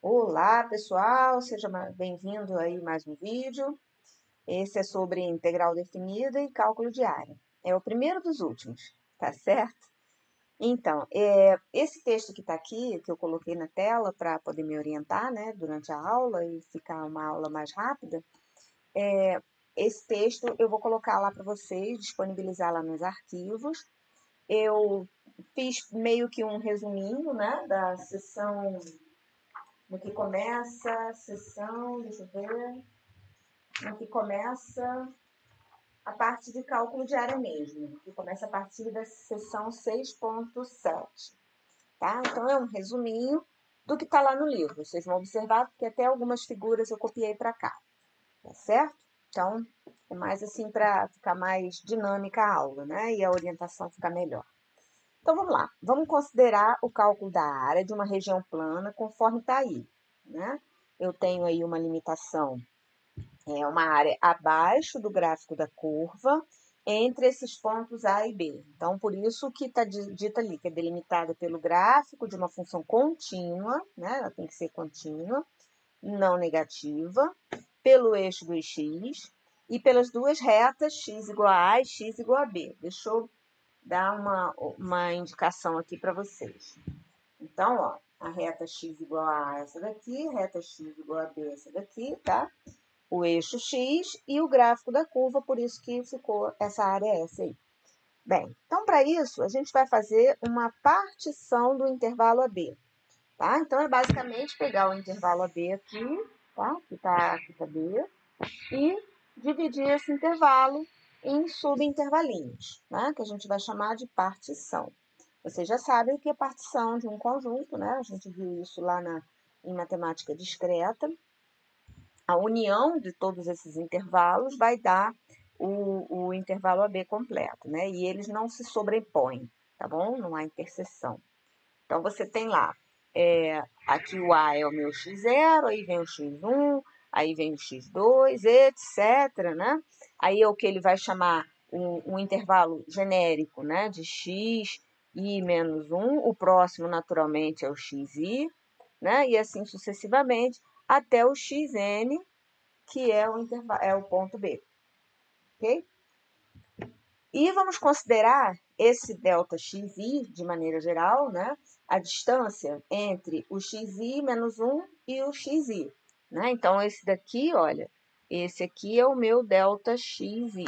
Olá, pessoal, seja bem-vindo aí mais um vídeo. Esse é sobre integral definida e cálculo de área. É o primeiro dos últimos, tá certo? Então, esse texto que está aqui, que eu coloquei na tela para poder me orientar, né, durante a aula e ficar uma aula mais rápida, esse texto eu vou colocar lá para vocês, disponibilizar lá nos arquivos. Eu fiz meio que um resuminho, né, da sessão. No que começa a sessão, deixa eu ver, no que começa a parte de cálculo de área mesmo, que começa a partir da sessão 6.7, tá? Então, é um resuminho do que está lá no livro. Vocês vão observar, porque até algumas figuras eu copiei para cá, tá certo? Então, é mais assim para ficar mais dinâmica a aula, né? E a orientação ficar melhor. Então, vamos lá. Vamos considerar o cálculo da área de uma região plana conforme está aí, né? Eu tenho aí uma limitação, uma área abaixo do gráfico da curva, entre esses pontos A e B. Então, por isso que está dito ali, que é delimitada pelo gráfico de uma função contínua, né? Ela tem que ser contínua, não negativa, pelo eixo dos x e pelas duas retas x igual a A e x igual a B. Deixa eu dar uma indicação aqui para vocês. Então, ó, a reta x igual a essa daqui, reta x igual a b essa daqui, tá? O eixo x e o gráfico da curva, por isso que ficou essa área essa aí. Bem, então para isso a gente vai fazer uma partição do intervalo AB, tá? Então é basicamente pegar o intervalo AB aqui, tá? Aqui tá B, e dividir esse intervalo em subintervalinhos, né? Que a gente vai chamar de partição. Vocês já sabem o que é partição de um conjunto, né? A gente viu isso lá em matemática discreta. A união de todos esses intervalos vai dar o intervalo AB completo, né? E eles não se sobrepõem, tá bom? Não há interseção. Então, você tem lá, aqui o A é o meu x0, aí vem o x1, aí vem o x2, etc, né? Aí é o que ele vai chamar um intervalo genérico, né? De x i menos 1, o próximo, naturalmente, é o xi, né? E assim sucessivamente, até o xn, que é o ponto B, ok? E vamos considerar esse ΔXi, de maneira geral, né? A distância entre o xi menos 1 e o xi. Né? Então, esse daqui, olha, esse aqui é o meu ΔXi.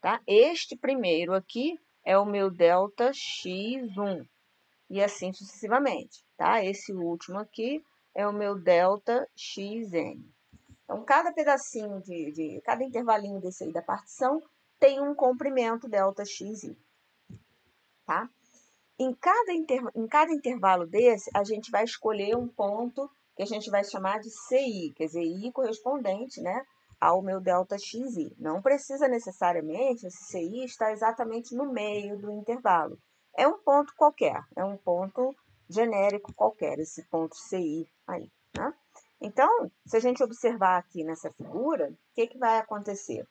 Tá? Este primeiro aqui é o meu ΔX1. E assim sucessivamente. Tá? Esse último aqui é o meu ΔXn. Então, cada pedacinho cada intervalinho desse aí da partição tem um comprimento ΔXi, tá? Em cada intervalo desse, a gente vai escolher um ponto que a gente vai chamar de CI, quer dizer, I correspondente, né, ao meu ΔXi. Não precisa necessariamente esse CI estar exatamente no meio do intervalo. É um ponto qualquer, é um ponto genérico qualquer, esse ponto CI aí, né? Então, se a gente observar aqui nessa figura, o que vai acontecer?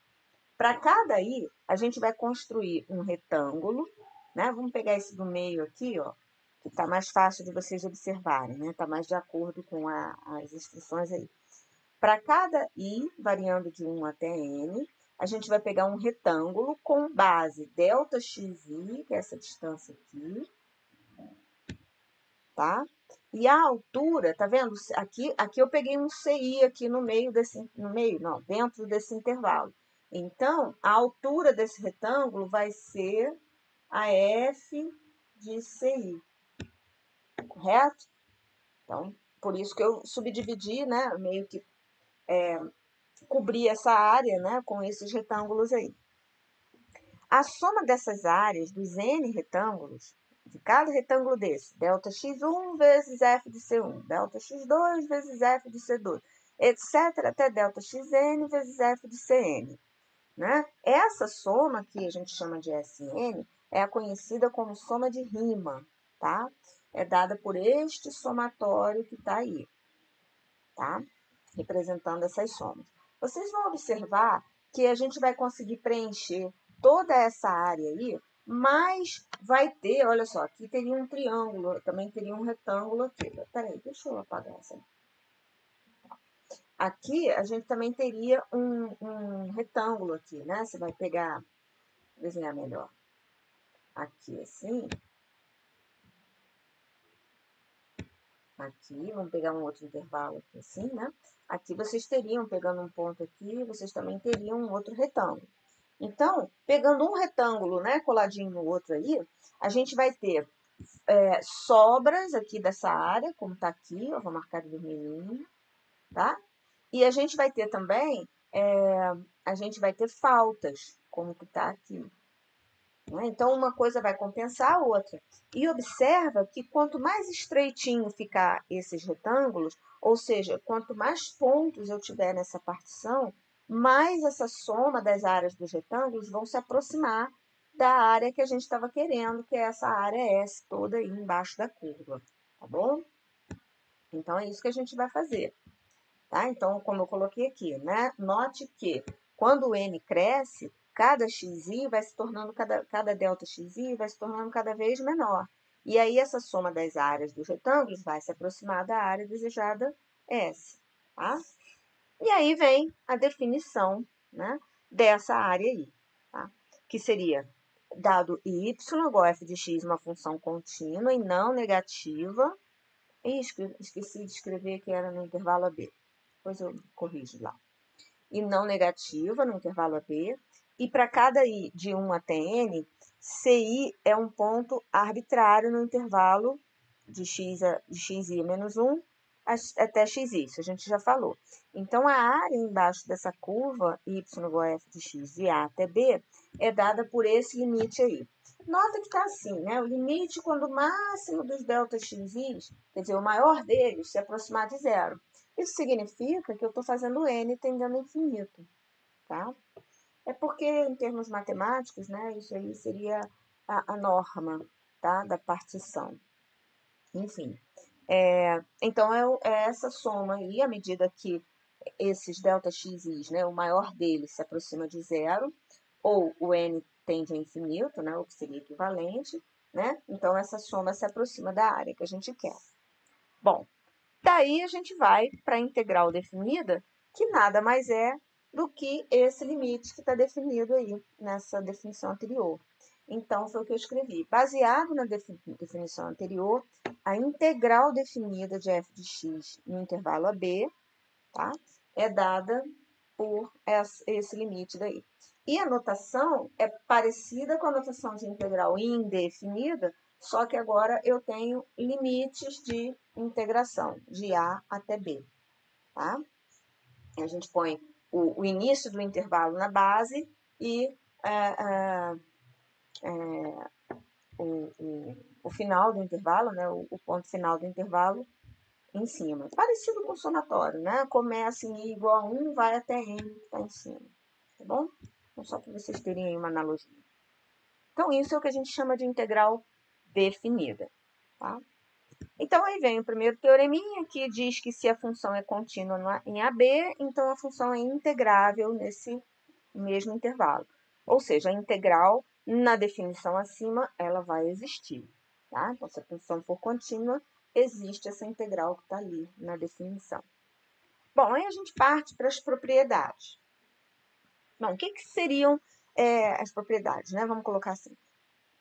Para cada I, a gente vai construir um retângulo, né? Vamos pegar esse do meio aqui, ó, que está mais fácil de vocês observarem, né? Está mais de acordo com as instruções aí. Para cada I, variando de 1 até N, a gente vai pegar um retângulo com base ΔXi, que é essa distância aqui, tá? E a altura, tá vendo? Aqui eu peguei um CI aqui dentro desse intervalo. Então, a altura desse retângulo vai ser a F de CI, correto? Então, por isso que eu subdividi, né? Meio que cobri essa área, né? Com esses retângulos aí. A soma dessas áreas, dos N retângulos, de cada retângulo desse, ΔX1 vezes F de C1, ΔX2 vezes F de C2, etc., até ΔXN vezes F de CN. Né? Essa soma, que a gente chama de SN, é a conhecida como soma de Riemann, tá? É dada por este somatório que está aí, tá? Representando essas somas. Vocês vão observar que a gente vai conseguir preencher toda essa área aí, mas vai ter, olha só, aqui teria um triângulo, também teria um retângulo aqui. Peraí, deixa eu apagar essa. aqui a gente também teria um retângulo aqui, né? Você vai pegar, desenhar melhor. Aqui assim. Aqui, vamos pegar um outro intervalo aqui assim, né? Aqui vocês teriam, pegando um ponto aqui, vocês também teriam um outro retângulo. Então, pegando um retângulo, né, coladinho no outro aí, a gente vai ter sobras aqui dessa área, como tá aqui, eu vou marcar de vermelhinho, tá? E a gente vai ter também, a gente vai ter faltas, como que tá aqui. Né? Então, uma coisa vai compensar a outra. E observa que quanto mais estreitinho ficar esses retângulos, ou seja, quanto mais pontos eu tiver nessa partição, mais essa soma das áreas dos retângulos vão se aproximar da área que a gente estava querendo, que é essa área S toda aí embaixo da curva, tá bom? Então, é isso que a gente vai fazer. Tá? Então, como eu coloquei aqui, né? Note que quando o n cresce, cada xi vai se tornando, cada delta xi vai se tornando cada vez menor. E aí, essa soma das áreas dos retângulos vai se aproximar da área desejada S. Tá? E aí vem a definição, né, dessa área aí, tá? Que seria dado y igual a f de x, uma função contínua e não negativa. Esqueci de escrever que era no intervalo AB. Depois eu corrijo lá. E não negativa no intervalo AB. E para cada i de 1 até n, ci é um ponto arbitrário no intervalo de xi menos 1 até xi. Isso a gente já falou. Então, a área embaixo dessa curva, y igual a f de x de a até b, é dada por esse limite aí. Nota que está assim, né? O limite quando o máximo dos delta xi, quer dizer, o maior deles, se aproximar de zero. Isso significa que eu estou fazendo n tendendo a infinito, tá? É porque, em termos matemáticos, né, isso aí seria a norma, tá, da partição. Enfim, então é essa soma aí, à medida que esses ΔXIs, né, o maior deles se aproxima de zero, ou o n tende a infinito, né, o que seria equivalente, né? Então, essa soma se aproxima da área que a gente quer. Bom, daí a gente vai para a integral definida, que nada mais é do que esse limite que está definido aí nessa definição anterior. Então, foi o que eu escrevi. Baseado na definição anterior, a integral definida de f de x no intervalo AB, tá, é dada por esse limite daí. E a notação é parecida com a notação de integral indefinida, só que agora eu tenho limites de integração, de A até B. Tá? A gente põe o início do intervalo na base e o final do intervalo, né, o ponto final do intervalo em cima. Parecido com o somatório, né? Começa em i igual a 1, vai até n, que está em cima. Tá bom? Então, só para vocês terem aí uma analogia. Então, isso é o que a gente chama de integral definida. Tá? Então, aí vem o primeiro teoreminha que diz que se a função é contínua em AB, então a função é integrável nesse mesmo intervalo. Ou seja, a integral, na definição acima, ela vai existir. Tá? Então, se a função for contínua, existe essa integral que está ali na definição. Bom, aí a gente parte para as propriedades. Bom, o que seriam as propriedades, né? Vamos colocar assim.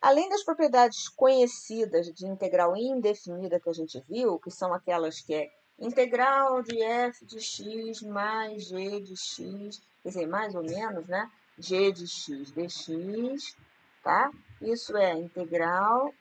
Além das propriedades conhecidas de integral indefinida que a gente viu, que são aquelas que é integral de f de x mais g de x, quer dizer, mais ou menos, né? G de x dx, tá? Isso é integral,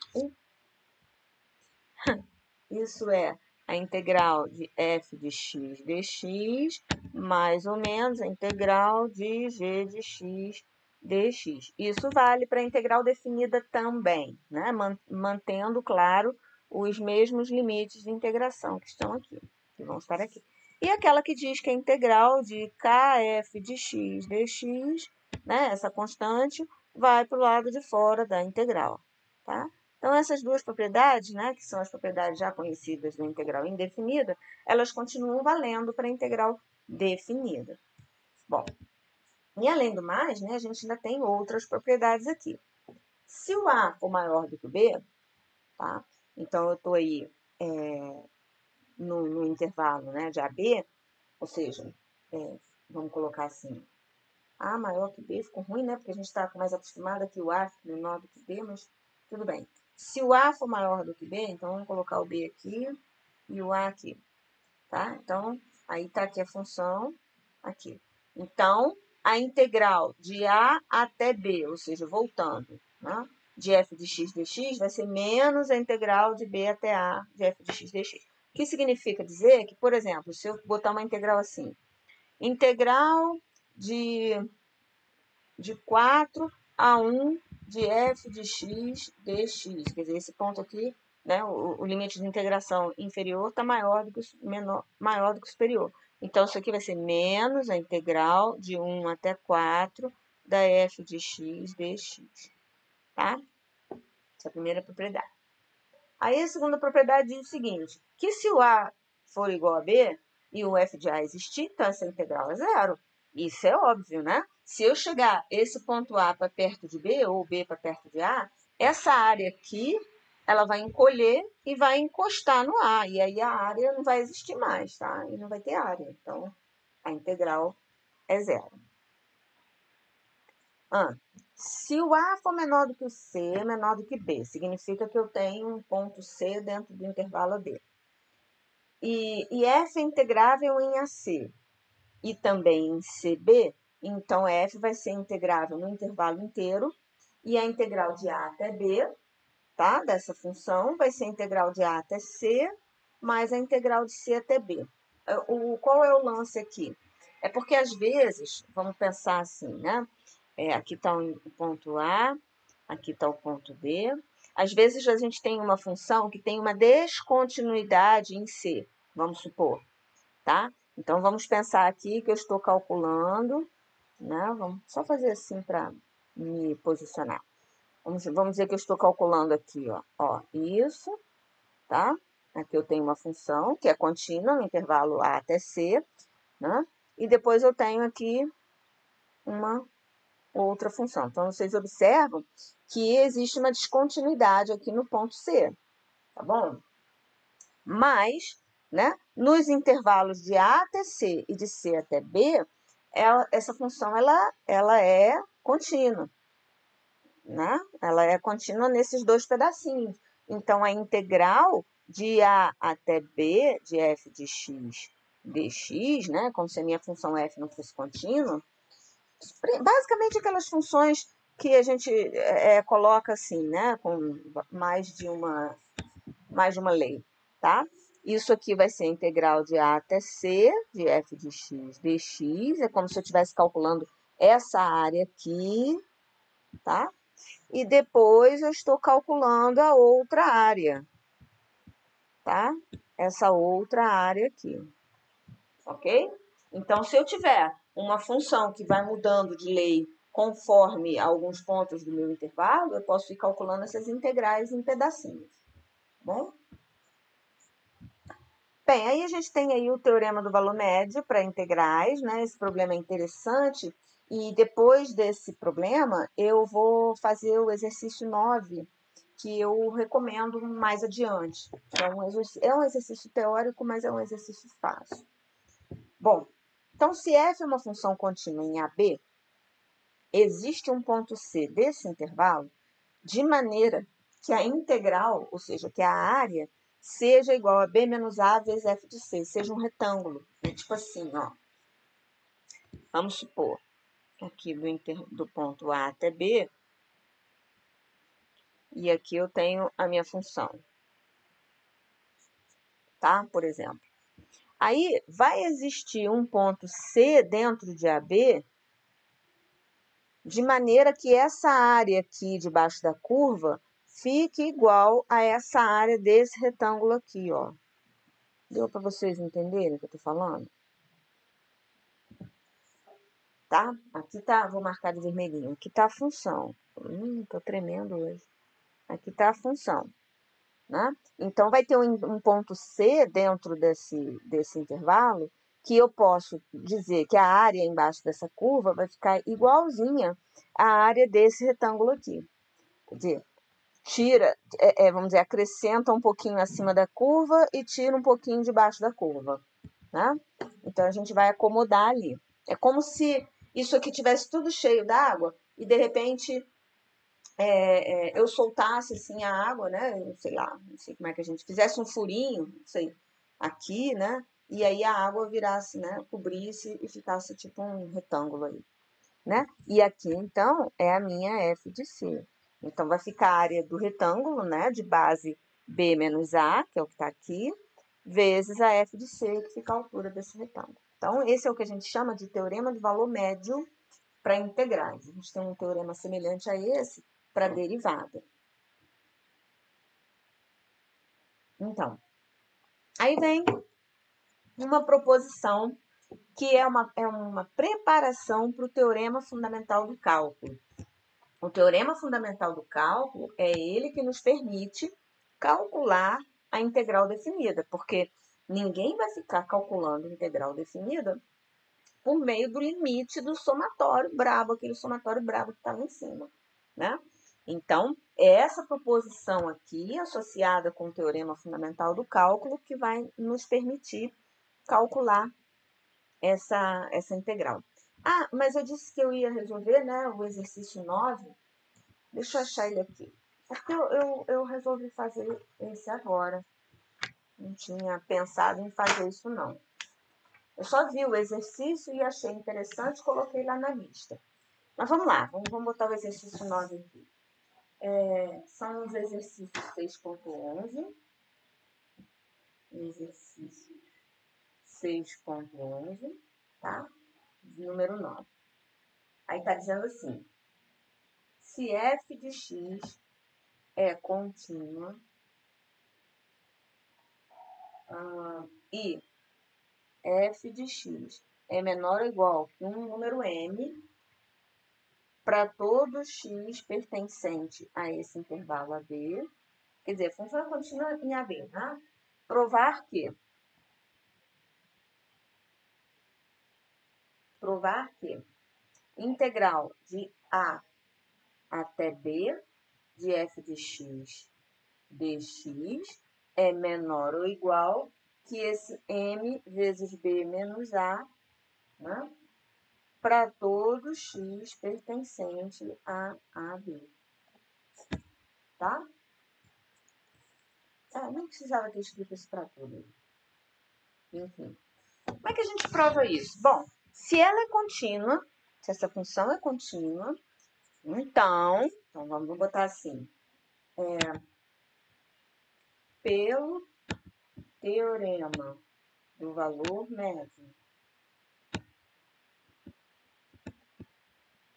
isso é a integral de f de x dx, mais ou menos a integral de g de x dx. Isso vale para a integral definida também, né? Mantendo, claro, os mesmos limites de integração que estão aqui, que vão estar aqui. E aquela que diz que a integral de kf de x dx, né, essa constante, vai para o lado de fora da integral, tá? Então, essas duas propriedades, né, que são as propriedades já conhecidas da integral indefinida, elas continuam valendo para a integral definida. Bom, e além do mais, né, a gente ainda tem outras propriedades aqui. Se o A for maior do que o B, tá? Então, eu estou aí no intervalo, né, de AB, ou seja, vamos colocar assim, A maior que B, ficou ruim, né? Porque a gente está mais acostumado que o A fica menor do que B, mas tudo bem. Se o A for maior do que B, então vamos colocar o B aqui e o A aqui, tá? Então, aí está aqui a função, aqui. Então, a integral de A até B, ou seja, voltando, né? De f de x dx vai ser menos a integral de B até A de f de x dx. O que significa dizer que, por exemplo, se eu botar uma integral assim, integral de 4 a 1 de f de x dx. Quer dizer, esse ponto aqui, né, o limite de integração inferior está maior do que o superior. Então, isso aqui vai ser menos a integral de 1 até 4 da f de x dx. Tá? Essa é a primeira propriedade. Aí, a segunda propriedade diz o seguinte, que se o A for igual a B e o f de A existir, então essa integral é zero. Isso é óbvio, né? Se eu chegar esse ponto A para perto de B ou B para perto de A, essa área aqui, ela vai encolher e vai encostar no A. E aí a área não vai existir mais, tá? E não vai ter área. Então, a integral é zero. Se o A for menor do que o C, menor do que B, significa que eu tenho um ponto C dentro do intervalo B. E F é integrável em AC e também em CB, então F vai ser integrável no intervalo inteiro, e a integral de A até B, tá? Dessa função, vai ser a integral de A até C, mais a integral de C até B. Qual é o lance aqui? É porque, às vezes, vamos pensar assim, né? Aqui está o ponto A, aqui está o ponto B. Às vezes, a gente tem uma função que tem uma descontinuidade em C, vamos supor, tá? Então, vamos pensar aqui que eu estou calculando, né? Vamos só fazer assim para me posicionar. Vamos dizer que eu estou calculando aqui, ó, isso, tá? Aqui eu tenho uma função que é contínua no intervalo A até C, né? E depois eu tenho aqui uma outra função. Então, vocês observam que existe uma descontinuidade aqui no ponto C, tá bom? Mas, né, nos intervalos de A até C e de C até B, essa função ela é contínua, né? Ela é contínua nesses dois pedacinhos. Então, a integral de A até B de f de x dx, né, como se a minha função f não fosse contínua, basicamente aquelas funções que a gente coloca assim, né, com mais de uma lei, tá? Isso aqui vai ser a integral de A até C, de f de x dx, é como se eu estivesse calculando essa área aqui, tá? E depois eu estou calculando a outra área, tá? Essa outra área aqui, ok? Então, se eu tiver uma função que vai mudando de lei conforme alguns pontos do meu intervalo, eu posso ir calculando essas integrais em pedacinhos, tá bom? Bem, aí a gente tem aí o teorema do valor médio para integrais, né? Esse problema é interessante. E depois desse problema, eu vou fazer o exercício 9, que eu recomendo mais adiante. É um exercício teórico, mas é um exercício fácil. Bom, então se f é uma função contínua em AB, existe um ponto C desse intervalo, de maneira que a integral, ou seja, que a área, seja igual a B menos A vezes f de C, seja um retângulo. Tipo assim, ó. Vamos supor, aqui do ponto A até B, e aqui eu tenho a minha função, tá? Por exemplo. Aí, vai existir um ponto C dentro de AB, de maneira que essa área aqui debaixo da curva fique igual a essa área desse retângulo aqui, ó. Deu para vocês entenderem o que eu estou falando? Tá? Aqui tá, vou marcar de vermelhinho. Aqui tá a função. Tô tremendo hoje. Aqui tá a função, né? Então, vai ter um ponto C dentro desse intervalo que eu posso dizer que a área embaixo dessa curva vai ficar igualzinha à área desse retângulo aqui. Quer dizer, tira, vamos dizer, acrescenta um pouquinho acima da curva e tira um pouquinho debaixo da curva. né? Então, a gente vai acomodar ali. É como se isso aqui tivesse tudo cheio d'água e, de repente, eu soltasse, assim, a água, né? Sei lá, não sei como é que a gente fizesse um furinho, não sei, aqui, né? E aí a água virasse, né? Cobrisse e ficasse tipo um retângulo aí, né? E aqui, então, é a minha F de C. Então, vai ficar a área do retângulo, né? De base B menos A, que é o que está aqui, vezes a F de C, que fica a altura desse retângulo. Então, esse é o que a gente chama de teorema de valor médio para integrais. A gente tem um teorema semelhante a esse para derivada. Então, aí vem uma proposição que é uma preparação para o teorema fundamental do cálculo. O teorema fundamental do cálculo é ele que nos permite calcular a integral definida, porque ninguém vai ficar calculando integral definida por meio do limite do somatório brabo, aquele somatório brabo que estava em cima, né? Então, é essa proposição aqui, associada com o teorema fundamental do cálculo, que vai nos permitir calcular essa integral. Ah, mas eu disse que eu ia resolver, né, o exercício 9. Deixa eu achar ele aqui. Porque eu resolvi fazer esse agora. Não tinha pensado em fazer isso, não. Eu só vi o exercício e achei interessante, coloquei lá na lista. Mas vamos lá, vamos botar o exercício 9 aqui. São os exercícios 6.11. Exercício 6.11, tá? Número 9. Aí tá dizendo assim: se f de x é contínua e f de x é menor ou igual que um número m para todo x pertencente a esse intervalo AB, quer dizer, função contínua em AB, tá? Provar que integral de A até B de f de x dx é menor ou igual que esse m vezes b menos a, né, para todo x pertencente a AB. Tá? Não precisava ter escrito isso para tudo. Enfim. Como é que a gente prova isso? Bom, se ela é contínua, se essa função é contínua, então vamos botar assim. Pelo teorema do valor médio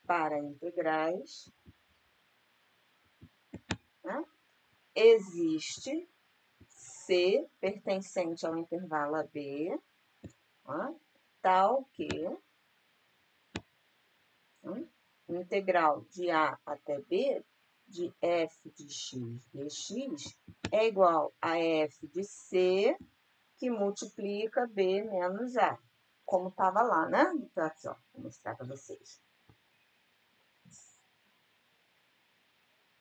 para integrais, né, existe C pertencente ao intervalo AB, né, tal que integral de A até B de f de x dx é igual a f de C que multiplica B menos A, como estava lá, né? Então, aqui, ó, vou mostrar para vocês.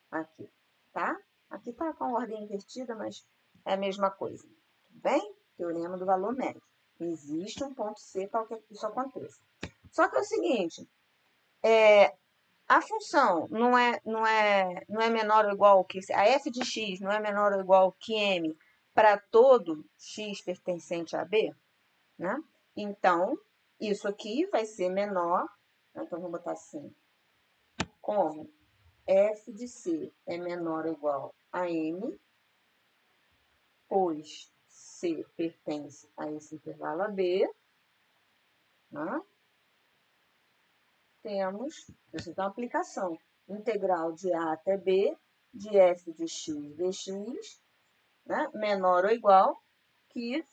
Aqui, tá? Aqui tá com a ordem invertida, mas é a mesma coisa. Tudo bem? Teorema do valor médio. Existe um ponto C para que isso aconteça. Só que é o seguinte, a função não é menor ou igual que... A f de x não é menor ou igual que m para todo x pertencente a B, né? Então, isso aqui vai ser menor, né? Então, vamos botar assim, como f de c é menor ou igual a m, pois c pertence a esse intervalo AB, né? Temos, então, a aplicação integral de A até B de f de x dx, né? Menor ou igual que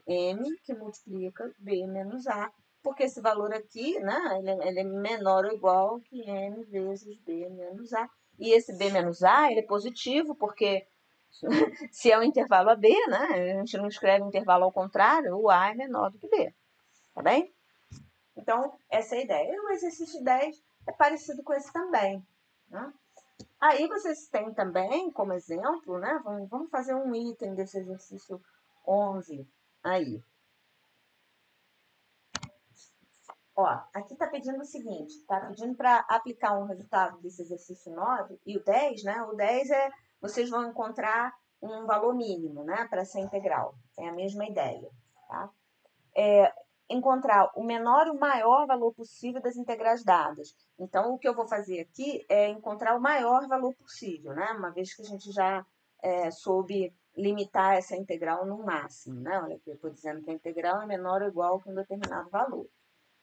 m que multiplica B menos A, porque esse valor aqui, né, ele é menor ou igual que m vezes B menos A. E esse B menos A, ele é positivo, porque se é um intervalo AB, né, a gente não escreve um intervalo ao contrário, o A é menor do que B, tá bem? Então, essa é a ideia. E o exercício 10 é parecido com esse também, né? Aí vocês têm também, como exemplo, né, vamos fazer um item desse exercício 11 aí. Ó, aqui está pedindo o seguinte, está pedindo para aplicar um resultado desse exercício 9 e o 10, né? O 10 vocês vão encontrar um valor mínimo, né? Para essa integral. É a mesma ideia, tá? Encontrar o menor e o maior valor possível das integrais dadas. Então, o que eu vou fazer aqui é encontrar o maior valor possível, né? Uma vez que a gente já soube limitar essa integral no máximo, né? Olha aqui, eu estou dizendo que a integral é menor ou igual que um determinado valor,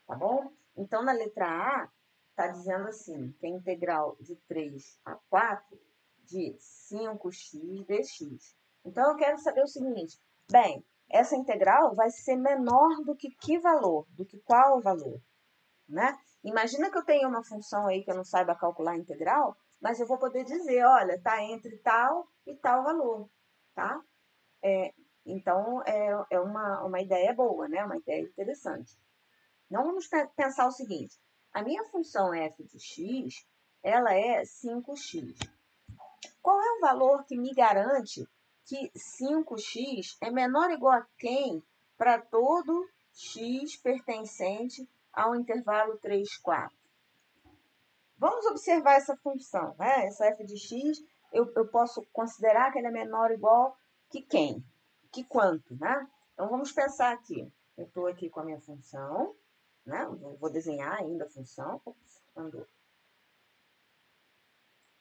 tá bom? Então, na letra A, está dizendo assim, que a integral de 3 a 4 de 5x dx. Então, eu quero saber o seguinte, bem, essa integral vai ser menor do que valor? Do que qual valor? Né? Imagina que eu tenho uma função aí que eu não saiba calcular a integral, mas eu vou poder dizer, olha, está entre tal e tal valor, tá? Então, é uma ideia boa, né? Uma ideia interessante. Então, vamos pensar o seguinte, a minha função f de x, ela é 5x. Qual é o valor que me garante que 5x é menor ou igual a quem para todo x pertencente ao intervalo 3, 4? Vamos observar essa função, né? Essa f de x, eu posso considerar que ela é menor ou igual que quem? Que quanto, né? Então, vamos pensar aqui. Eu estou aqui com a minha função, né? Vou desenhar ainda a função. Ops, andou.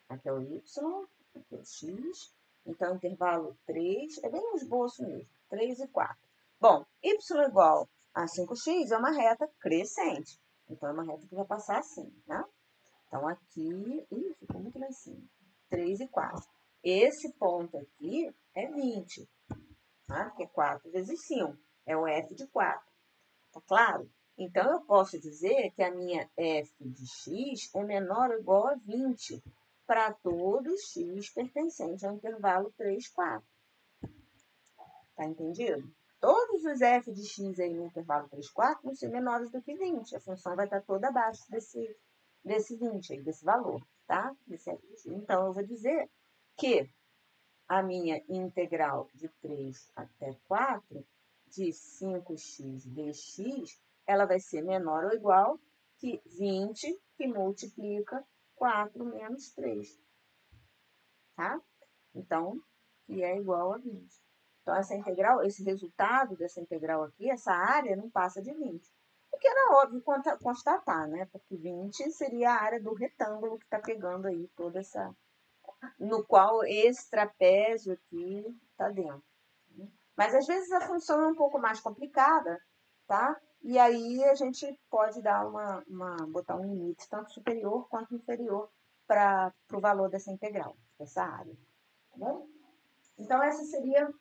Aqui é o y, aqui é o x. Então, intervalo 3, é bem um esboço mesmo, 3 e 4. Bom, y igual a 5x é uma reta crescente. Então, é uma reta que vai passar assim, né? Então, aqui, ficou muito lá em cima, 3 e 4. Esse ponto aqui é 20, tá? Porque 4 vezes 5 é o f de 4, tá claro? Então, eu posso dizer que a minha f de x é menor ou igual a 20 para todo x pertencente ao intervalo 3, 4. Tá entendido? Todos os f de x aí no intervalo 3, 4 vão ser menores do que 20. A função vai estar toda abaixo desse 20 aí, desse valor, tá? Então, eu vou dizer que a minha integral de 3 até 4 de 5x dx, ela vai ser menor ou igual que 20 que multiplica 4 menos 3, tá? Então, que é igual a 20. Então, essa integral, esse resultado dessa integral aqui, essa área não passa de 20. O que era óbvio constatar, né? Porque 20 seria a área do retângulo que está pegando aí toda essa... no qual esse trapézio aqui está dentro. Mas, às vezes, a função é um pouco mais complicada, tá? E aí a gente pode dar botar um limite, tanto superior quanto inferior, para o valor dessa integral, dessa área. Tá bom? Então, essa seria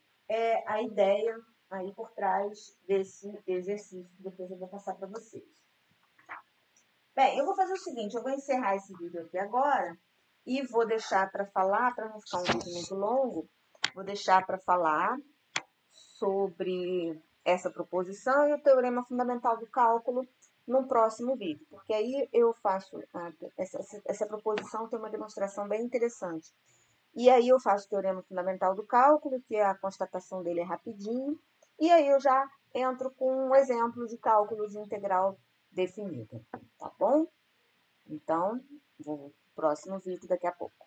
a ideia aí por trás desse exercício que depois eu vou passar para vocês. Bem, eu vou fazer o seguinte, eu vou encerrar esse vídeo aqui agora e vou deixar para falar, para não ficar um vídeo muito longo, vou deixar para falar sobre essa proposição e o teorema fundamental do cálculo no próximo vídeo, porque aí eu faço, essa proposição tem uma demonstração bem interessante. E aí eu faço o teorema fundamental do cálculo, que a constatação dele é rapidinho, e aí eu já entro com um exemplo de cálculo de integral definida, tá bom? Então, vou pro próximo vídeo daqui a pouco.